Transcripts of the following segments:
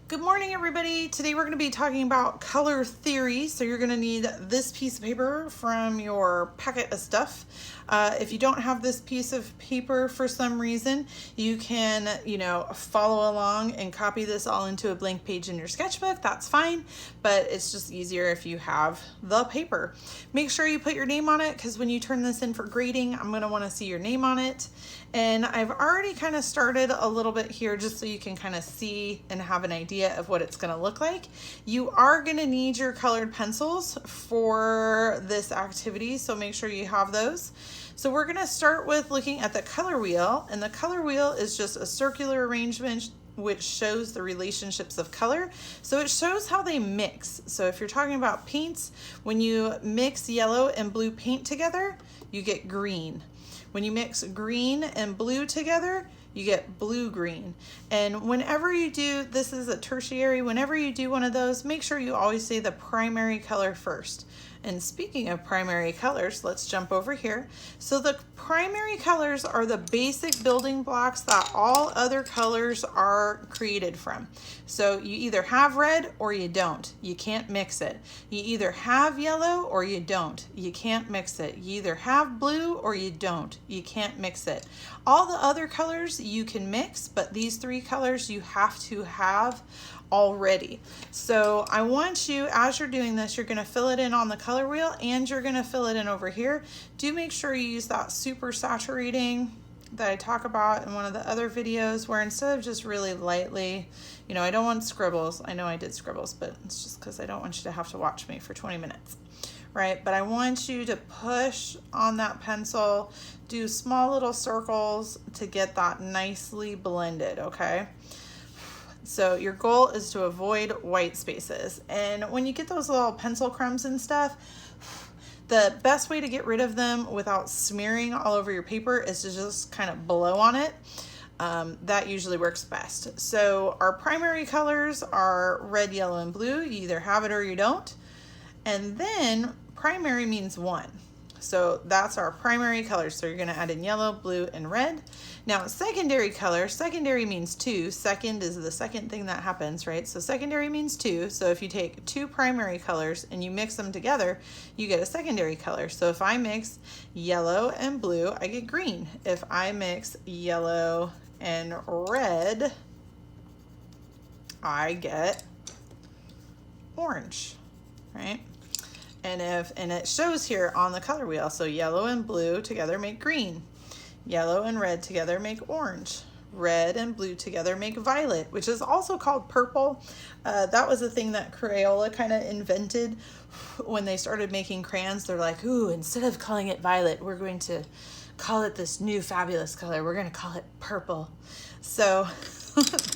Good morning, everybody. Today we're going to be talking about color theory. So you're going to need this piece of paper from your packet of stuff. If you don't have this piece of paper for some reason, you can, follow along and copy this all into a blank page in your sketchbook. That's fine, but it's just easier if you have the paper. Make sure you put your name on it because when you turn this in for grading, I'm going to want to see your name on it. And I've already kind of started a little bit here just so you can kind of see and have an idea of what it's going to look like. You are going to need your colored pencils for this activity, so make sure you have those. So we're going to start with looking at the color wheel, and the color wheel is just a circular arrangement which shows the relationships of color. So it shows how they mix. So if you're talking about paints, when you mix yellow and blue paint together, you get green. When you mix green and blue together, you get blue-green. And whenever you do, this is a tertiary, whenever you do one of those, make sure you always say the primary color first. And speaking of primary colors, let's jump over here. So the primary colors are the basic building blocks that all other colors are created from. So you either have red or you don't. You can't mix it. You either have yellow or you don't. You can't mix it. You either have blue or you don't. You can't mix it. All the other colors you can mix, but these three colors you have to have already. So I want you, as you're doing this, you're going to fill it in on the color wheel and you're going to fill it in over here. Do make sure you use that super saturating that I talk about in one of the other videos, where instead of just really lightly, I don't want scribbles. I know I did scribbles, but it's just because I don't want you to have to watch me for 20 minutes. Right? But I want you to push on that pencil, do small little circles to get that nicely blended, okay? So your goal is to avoid white spaces. And when you get those little pencil crumbs and stuff, the best way to get rid of them without smearing all over your paper is to just kind of blow on it. That usually works best. So our primary colors are red, yellow, and blue. You either have it or you don't. And then primary means one. So that's our primary colors. So you're going to add in yellow, blue, and red. Now secondary color, secondary means two. Second is the second thing that happens, right? So secondary means two. So if you take two primary colors and you mix them together, you get a secondary color. So if I mix yellow and blue, I get green. If I mix yellow and red, I get orange, right? And it shows here on the color wheel, so yellow and blue together make green. Yellow and red together make orange. Red and blue together make violet, which is also called purple. That was a thing that Crayola kind of invented when they started making crayons. They're like, ooh, instead of calling it violet, we're going to call it this new fabulous color. We're going to call it purple. So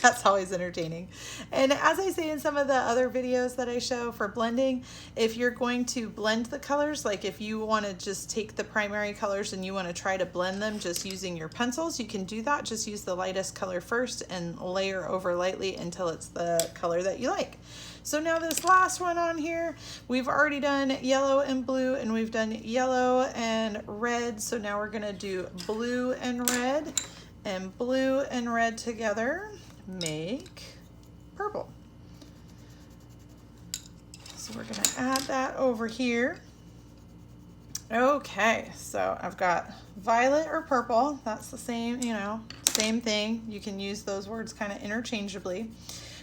that's always entertaining. And as I say in some of the other videos that I show for blending, if you're going to blend the colors, like if you want to just take the primary colors and you want to try to blend them just using your pencils, you can do that. Just use the lightest color first and layer over lightly until it's the color that you like. So now this last one on here, we've already done yellow and blue, and we've done yellow and red. So now we're going to do blue and red. And blue and red together make purple. So we're going to add that over here. Okay, so I've got violet or purple. That's the same, same thing. You can use those words kind of interchangeably.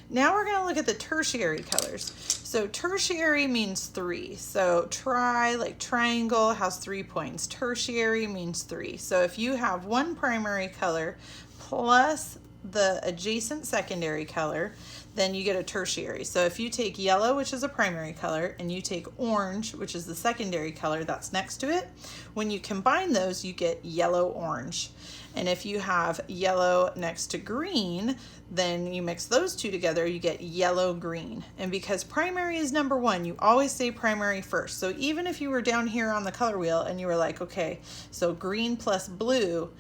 Now we're going to look at the tertiary colors. So tertiary means three. So like triangle has 3 points. Tertiary means three. So if you have one primary color plus the adjacent secondary color, then you get a tertiary. So if you take yellow, which is a primary color, and you take orange, which is the secondary color that's next to it, when you combine those, you get yellow-orange. And if you have yellow next to green, then you mix those two together, you get yellow-green. And because primary is number one, you always say primary first. So even if you were down here on the color wheel and you were like, okay, so green plus blue,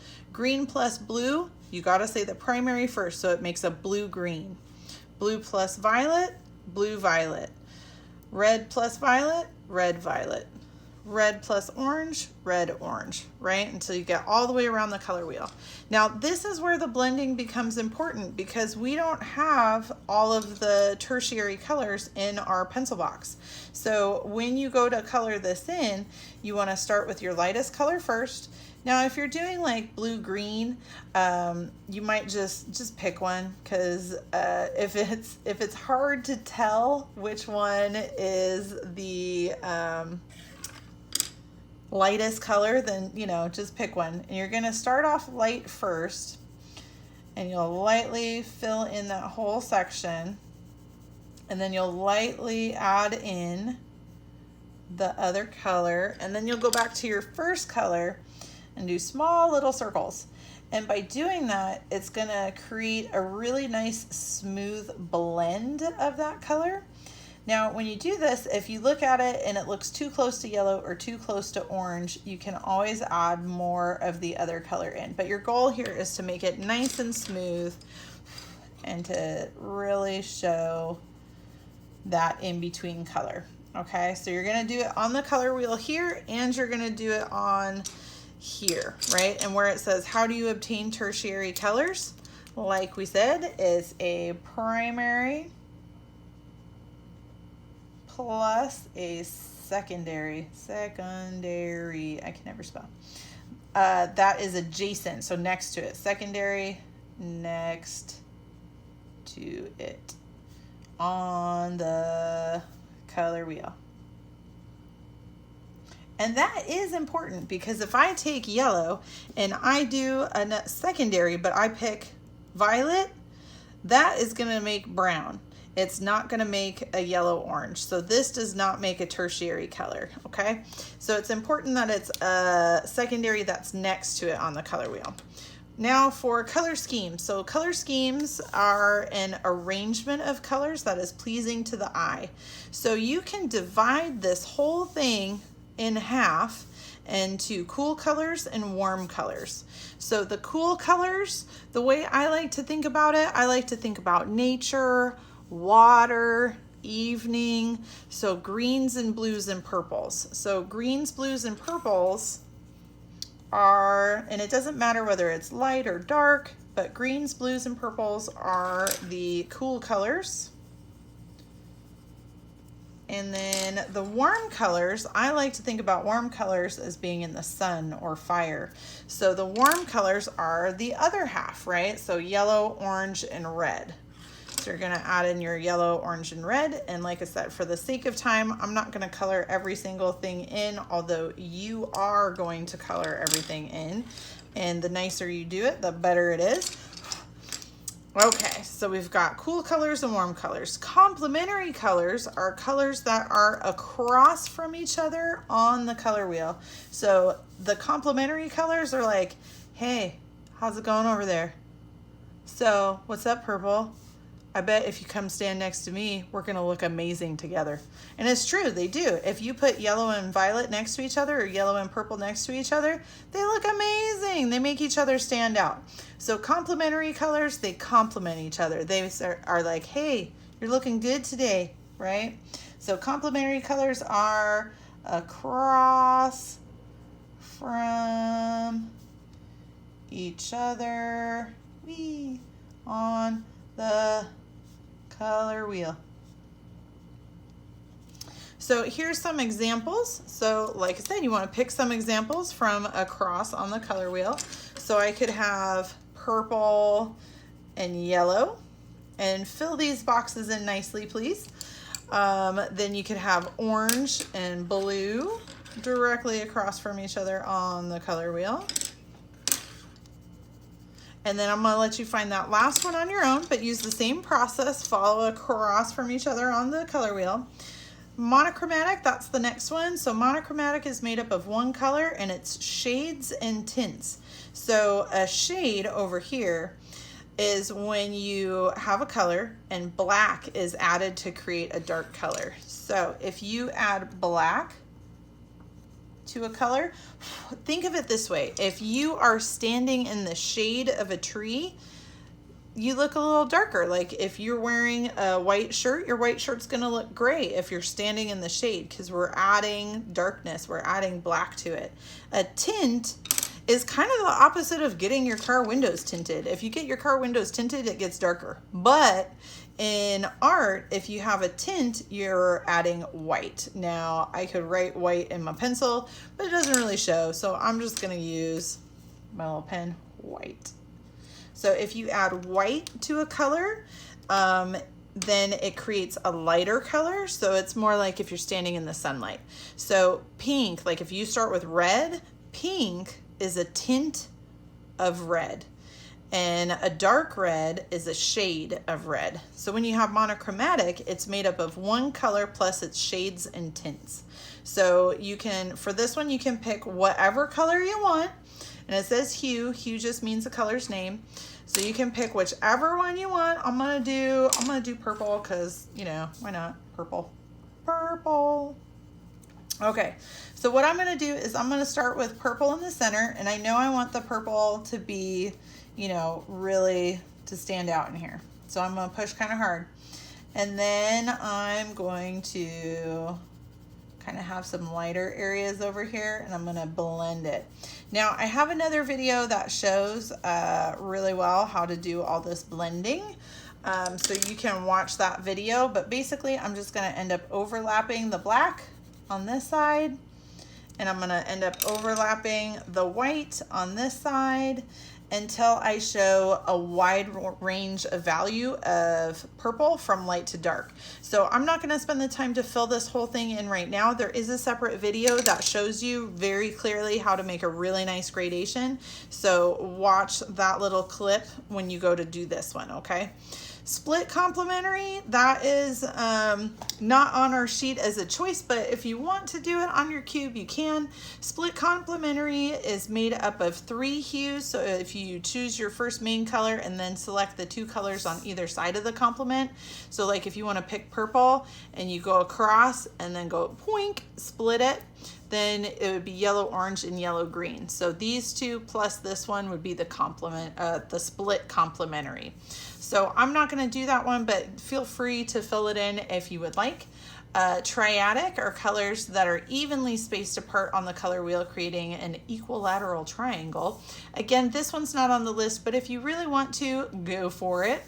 you gotta say the primary first, so it makes a blue-green. Blue plus violet, blue-violet. Red plus violet, red-violet. red plus orange, red, orange, right? Until you get all the way around the color wheel. Now, this is where the blending becomes important because we don't have all of the tertiary colors in our pencil box. So when you go to color this in, you want to start with your lightest color first. Now, if you're doing like blue-green, you might just pick one because if it's hard to tell which one is the lightest color, then just pick one. And you're gonna start off light first, and you'll lightly fill in that whole section, and then you'll lightly add in the other color, and then you'll go back to your first color and do small little circles. And by doing that, it's gonna create a really nice smooth blend of that color. Now, when you do this, if you look at it and it looks too close to yellow or too close to orange, you can always add more of the other color in. But your goal here is to make it nice and smooth and to really show that in-between color. Okay, so you're gonna do it on the color wheel here, and you're gonna do it on here, right? And where it says, how do you obtain tertiary colors? Like we said, is a primary plus a secondary, I can never spell. That is adjacent, so next to it. Secondary, next to it on the color wheel. And that is important because if I take yellow and I do a secondary, but I pick violet, that is going to make brown. It's not going to make a yellow orange. So this does not make a tertiary color, okay? So it's important that it's a secondary that's next to it on the color wheel. Now for color schemes. So color schemes are an arrangement of colors that is pleasing to the eye. So you can divide this whole thing in half into cool colors and warm colors. So the cool colors, the way I like to think about it, I like to think about nature, water, evening, so greens and blues and purples. So greens, blues, and purples are, and it doesn't matter whether it's light or dark, but greens, blues, and purples are the cool colors. And then the warm colors, I like to think about warm colors as being in the sun or fire. So the warm colors are the other half, right? So yellow, orange, and red. So you're gonna add in your yellow, orange, and red. And like I said, for the sake of time, I'm not gonna color every single thing in, although you are going to color everything in. And the nicer you do it, the better it is. Okay, so we've got cool colors and warm colors. Complementary colors are colors that are across from each other on the color wheel. So the complementary colors are like, hey, how's it going over there? So what's up, purple? I bet if you come stand next to me, we're gonna look amazing together. And it's true, they do. If you put yellow and violet next to each other or yellow and purple next to each other, they look amazing. They make each other stand out. So complementary colors, they complement each other. They are like, hey, you're looking good today, right? So complementary colors are across from each other on the color wheel. So here's some examples. So like I said, you want to pick some examples from across on the color wheel. So I could have purple and yellow, and fill these boxes in nicely, please. Then you could have orange and blue directly across from each other on the color wheel. And then I'm gonna let you find that last one on your own, but use the same process, follow across from each other on the color wheel. Monochromatic, that's the next one. So monochromatic is made up of one color and it's shades and tints. So a shade over here is when you have a color and black is added to create a dark color. So if you add black to a color, think of it this way. If you are standing in the shade of a tree, you look a little darker. Like if you're wearing a white shirt, your white shirt's gonna look gray if you're standing in the shade, because we're adding darkness, we're adding black to it. A tint is kind of the opposite of getting your car windows tinted. If you get your car windows tinted, it gets darker. But in art, if you have a tint, you're adding white. Now, I could write white in my pencil, but it doesn't really show. So I'm just gonna use my little pen, white. So if you add white to a color, then it creates a lighter color. So it's more like if you're standing in the sunlight. So pink, like if you start with red, pink is a tint of red, and a dark red is a shade of red. So when you have monochromatic, it's made up of one color plus its shades and tints. So you can, for this one, you can pick whatever color you want, and it says hue. Hue just means the color's name. So you can pick whichever one you want. I'm gonna do purple, because, you know, why not? Purple. Okay, so what I'm gonna do is I'm gonna start with purple in the center, and I know I want the purple to be, you know, really to stand out in here. So I'm gonna push kind of hard. And then I'm going to kind of have some lighter areas over here, and I'm gonna blend it. Now I have another video that shows really well how to do all this blending. So you can watch that video, but basically I'm just gonna end up overlapping the black on this side, and I'm gonna end up overlapping the white on this side until I show a wide range of value of purple from light to dark. So I'm not gonna spend the time to fill this whole thing in right now. There is a separate video that shows you very clearly how to make a really nice gradation. So watch that little clip when you go to do this one, okay? Split complementary, that is not on our sheet as a choice, but if you want to do it on your cube, you can. Split complementary is made up of 3 hues. So if you choose your first main color and then select the 2 colors on either side of the complement. So like if you want to pick purple and you go across and then go poink, split it, then it would be yellow, orange, and yellow, green. So these 2 plus this one would be the the split complementary. So I'm not going to do that one, but feel free to fill it in if you would like. Triadic are colors that are evenly spaced apart on the color wheel, creating an equilateral triangle. Again, this one's not on the list, but if you really want to, go for it.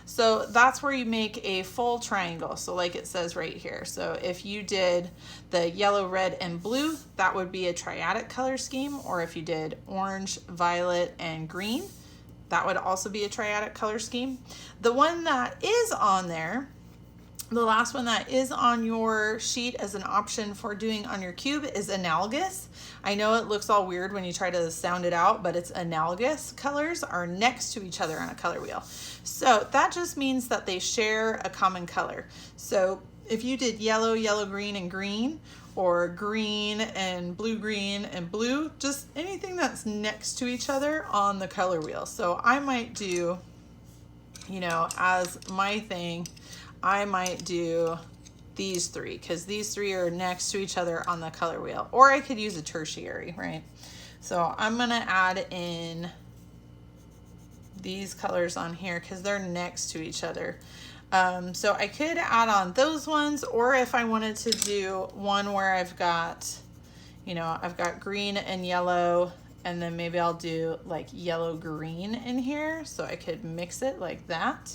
So that's where you make a full triangle. So like it says right here. So if you did the yellow, red, and blue, that would be a triadic color scheme. Or if you did orange, violet, and green, that would also be a triadic color scheme. The one that is on there, the last one that is on your sheet as an option for doing on your cube, is analogous. I know it looks all weird when you try to sound it out, but it's analogous. Colors are next to each other on a color wheel. So that just means that they share a common color. So if you did yellow, yellow, green, and green, or green and blue, just anything that's next to each other on the color wheel. So I might do, you know, as my thing, I might do these 3, because these 3 are next to each other on the color wheel. Or I could use a tertiary, right? So I'm gonna add in these colors on here because they're next to each other. So I could add on those ones, or if I wanted to do one where I've got, you know, I've got green and yellow, and then maybe I'll do like yellow green in here, so I could mix it like that.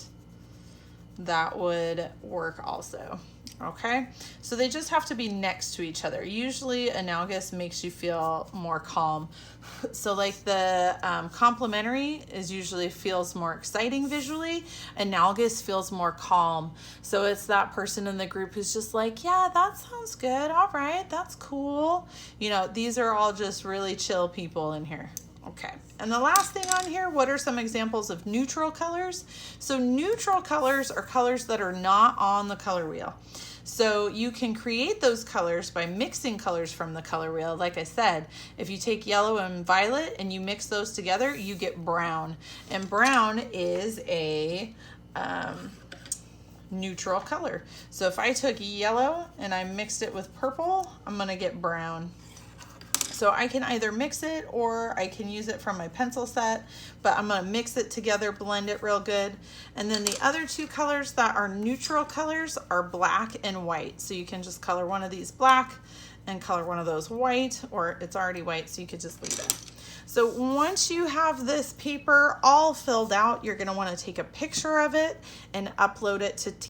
That would work also. Okay, so they just have to be next to each other. Usually analogous makes you feel more calm. So like the complementary is usually feels more exciting visually. Analogous feels more calm. So it's that person in the group who's just like, yeah, that sounds good. All right, that's cool. You know, these are all just really chill people in here. Okay, and the last thing on here, what are some examples of neutral colors? So neutral colors are colors that are not on the color wheel. So you can create those colors by mixing colors from the color wheel. Like I said, if you take yellow and violet and you mix those together, you get brown. And brown is a neutral color. So if I took yellow and I mixed it with purple, I'm gonna get brown. So I can either mix it or I can use it from my pencil set, but I'm gonna mix it together, blend it real good. And then the other two colors that are neutral colors are black and white. So you can just color one of these black and color one of those white, or it's already white, so you could just leave it. So once you have this paper all filled out, you're gonna wanna take a picture of it and upload it to